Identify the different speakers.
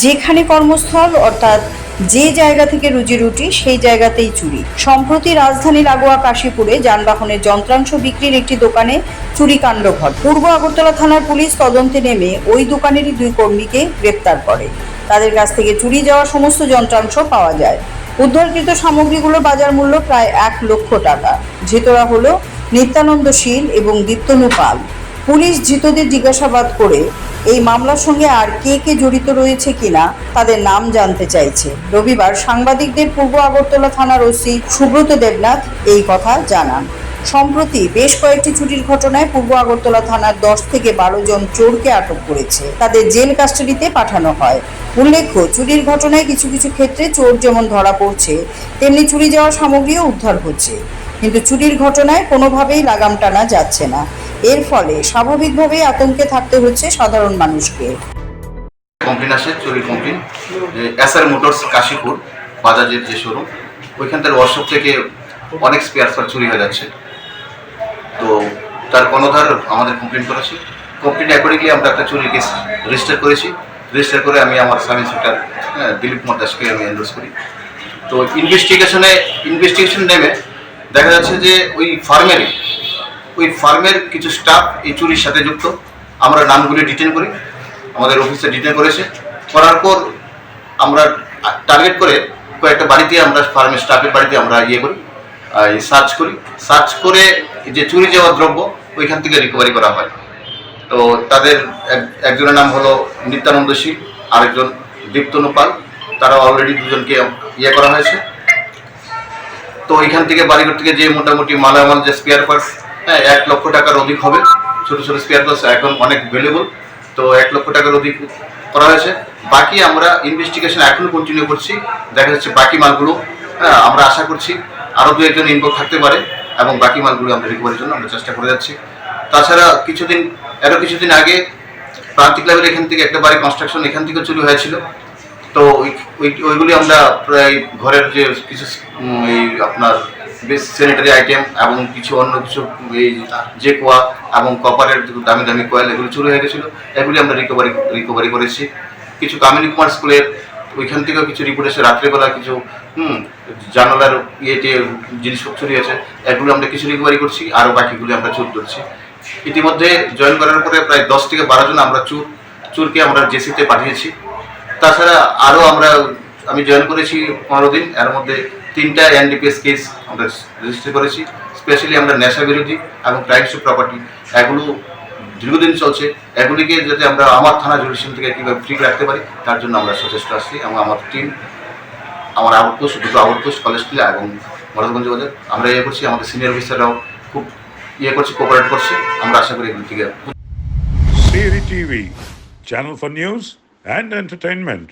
Speaker 1: যেখানে কর্মস্থল অর্থাৎ যে জায়গা থেকে রুজি রুটি সেই জায়গাতেই চুরি। সম্প্রতি রাজধানী লাগোয়া কাশীপুরে যানবাহনের যন্ত্রাংশ বিক্রির একটি দোকানে চুরিকাণ্ড ঘটে। পূর্ব আগরতলা থানার পুলিশ তদন্তে নেমে ওই দোকানেরই 2 কর্মীকে গ্রেপ্তার করে। তাদের কাছ থেকে চুরি যাওয়া সমস্ত যন্ত্রাংশ পাওয়া যায়। উদ্ধারকৃত সামগ্রীগুলো বাজার মূল্য প্রায় 1 লক্ষ টাকা। ধৃতরা হলো নিত্যানন্দ শীল এবং দীপ্তনু পাল। পুলিশ ধৃতদের জিজ্ঞাসাবাদ করে এই মামলার সঙ্গে আর কে জড়িত রয়েছে কিনা তাদের নাম জানতে চাইছে। রবিবার সাংবাদিকদের পূর্ব আগরতলা থানার ওসি সুব্রত দেবনাথ এই কথা জানান। সম্প্রতি বেশ কয়েকটি চুরির ঘটনায় পূর্ব আগরতলা থানার 10 থেকে 12 জন চোরকে আটক করেছে। তাদের জেল কাস্টাডিতে পাঠানো হয়। উল্লেখ্য, চুরির ঘটনায় কিছু কিছু ক্ষেত্রে চোর যেমন ধরা পড়ছে, তেমনি চুরি যাওয়া সামগ্রীও উদ্ধার হচ্ছে। কিন্তু চুরির ঘটনায় কোনোভাবেই লাগাম টানা যাচ্ছে না। এর ফলে স্বাভাবিকভাবেই আতঙ্কে থাকতে হচ্ছে সাধারণ মানুষকে।
Speaker 2: কমপ্লেন আসে, চুরির কমপ্লেন, এসআর মোটরস কাশীপুর বাজাজের যে শোরুম, ওইখানকার ওয়ার্কশপ থেকে অনেক স্পেয়ার পার্ট চুরি হয়ে যাচ্ছে। তো তার কর্ণধার আমাদের কমপ্লেন করেছি। কমপ্লেন অ্যাকর্ডিংলি আমরা একটা চুরির কেস রেজিস্টার করেছি। রেজিস্টার করে আমি আমার সাব ইন্সপেক্টর দিলীপ কুমার দাসকে আমি এন্ডোর্স করি। তো ইনভেস্টিগেশন নেমে দেখা যাচ্ছে যে ওই ফার্মের কিছু স্টাফ এই চুরির সাথে যুক্ত। আমরা নামগুলি ডিটেন করি, আমাদের অফিসে ডিটেন করার পর আমরা টার্গেট করে কয়েকটা বাড়িতে আমরা ফার্মের স্টাফের বাড়িতে আমরা সার্চ করে যে চুরি যাওয়া দ্রব্য ওইখান থেকে রিকভারি করা হয়। তো তাদের একজনের নাম হলো নিত্যানন্দ শীল, আরেকজন দীপ্তনু পাল। তারা অলরেডি দুজনকে করা হয়েছে। তো এখান থেকে বাড়িঘর থেকে যে মোটামুটি মালামাল যে স্পেয়ার পার্টস 1 লক্ষ টাকার অধিক হবে। ছোটো ছোটো স্পেয়ার পার্টস এখন অনেক ভ্যালুয়েবল। তো 1 লক্ষ টাকার অধিক করা হয়েছে। বাকি আমরা ইনভেস্টিগেশন এখনও কন্টিনিউ করছি। দেখা যাচ্ছে বাকি মালগুলো আমরা আশা করছি আরও 2-1 জন ইনভলভ থাকতে পারে এবং বাকি মালগুলো আমরা রিকভারির জন্য আমরা চেষ্টা করে যাচ্ছি। তাছাড়া কিছুদিন আগে প্রান্তিক লেভেল এখান থেকে একটা বাড়ি কনস্ট্রাকশন এখান থেকে চুরি হয়েছিল। তো ওইগুলি আমরা প্রায় ঘরের যে কিছু এই আপনার স্যানিটারি আইটেম এবং কিছু অন্য কিছু এই যে কোয়া এবং কপারের দামি দামি কয়েল এগুলো চুরি হয়ে গেছিলো। এগুলি আমরা রিকভারি করেছি। কিছু কামিনী কুমার স্কুলের ওইখান থেকেও কিছু রিপোর্ট এসে রাত্রেবেলা কিছু জানালার জিনিসপত্র চুরি হয়েছে। এগুলো আমরা কিছু রিকভারি করছি, আরও বাকিগুলি আমরা চুর করছি। ইতিমধ্যে জয়েন করার পরে প্রায় 10 থেকে 12 জন আমরা চুরকে আমরা জেসিতে পাঠিয়েছি। তাছাড়া আরও আমি জয়েন করেছি 15 দিন। এর মধ্যে 3টা এনডিপিএস কেস আমরা রেজিস্টার করেছি। স্পেশালি আমরা নেশা বিরোধী এবং ক্রাইম টু প্রপার্টি এগুলো দীর্ঘদিন চলছে। এগুলিকে যাতে আমরা আমার থানা জুডিশিয়াল থেকে কীভাবে ফ্রি রাখতে পারি তার জন্য আমরা সচেষ্ট আসছি। এবং আমার টিম, আমার আউটপোস্ট, দুটো আউটপোস্ট কলেজটিলা এবং মহারাজগঞ্জ বাজার আমরা করছি। আমাদের সিনিয়র অফিসাররাও খুব করছে, কোঅপারেট করছে। আমরা আশা করি এগুলি থেকে।
Speaker 3: CAD TV, channel for news and entertainment.